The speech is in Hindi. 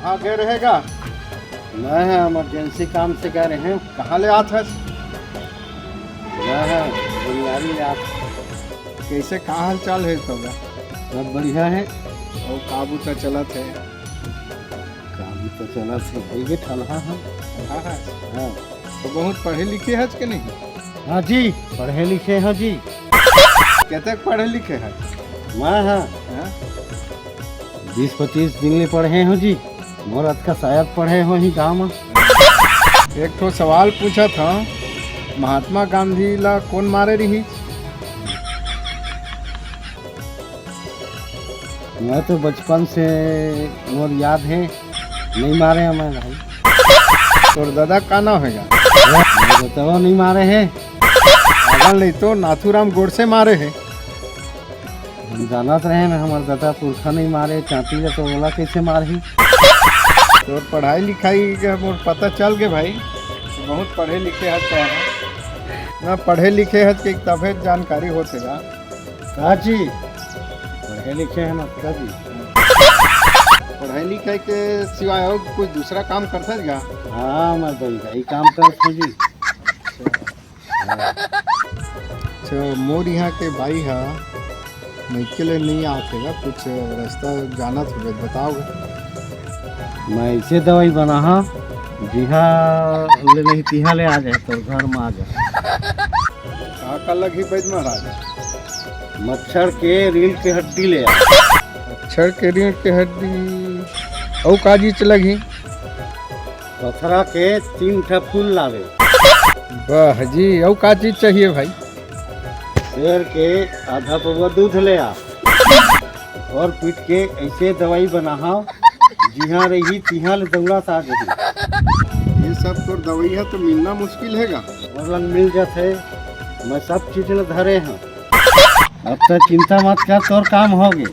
कहाँ गए रहेगा? मैं है इमरजेंसी काम से गए रहे हैं। कहाँ ले आत है? मैं है बुनियादी आप। कैसे कहाँ हाल चाल है तो? सब बढ़िया है। और काबू तो चलत है। काम तो चला से भाई ठलहा हम। हाँ हाँ। हाँ तो बहुत पढ़े लिखे है कि नहीं? हाँ जी, पढ़े लिखे हैं जी। कहते पढ़े लिखे है? मैं हाँ हाँ? 20-25 दिन ले पढ़े हो जी। मोरत का शायद पढ़े हो ही गाँव में। एक तो सवाल पूछा था, महात्मा गांधी ला कौन मारे रही? मैं तो बचपन से मोर याद है, नहीं मारे हैं मैं भाई। तो दादा का ना होगा? बताओ नहीं मारे हैं। अगर नहीं तो नाथूराम गोडसे मारे हैं। हम जानत रहे ना हमारे दादा पुरखा नहीं मारे, चाँटी ले तो बोला कैसे मारही। तो पढ़ाई लिखाई का मोर पता चल गए भाई, तो बहुत पढ़े लिखे है क्या है ना? पढ़े लिखे है कि तबे जानकारी होतेगा। कहा जी पढ़े लिखे हैं मतलब जी। पढ़ाई लिखाई के सिवाय और कोई दूसरा काम करता है क्या? हाँ मैं तो यही काम करता हूँ जी। अच्छा, मोर यहाँ के भाई है, मैं के लिए नहीं आतेगा, कुछ रास्ता जाना था, बताओगे? मैं ऐसे दवाई बना हाँ जी हाँ ले नहीं तिहा ले आ जाए तो घर में आ जाए। कहाँ का लगी वैद महाराज? मच्छर के रीढ़ के हड्डी ले आ। अक्षर के रीढ़ के हड्डी और काजी च लगी? पथरा के 3 ठा फूल लावे। वाह जी, और का चीज चाहिए भाई? शेर के आधा पौवा दूध ले आ और पीट के ऐसे दवाई बना हाँ जिहाँ रही तिहाँ ले दौड़ा आ जाही। ये सब तो दवाई है तो मिलना मुश्किल हैगा। और लंग मिल जाते, मैं सब चीज ले धरे हैं। अब तो चिंता मत कर, तोर काम हो गए।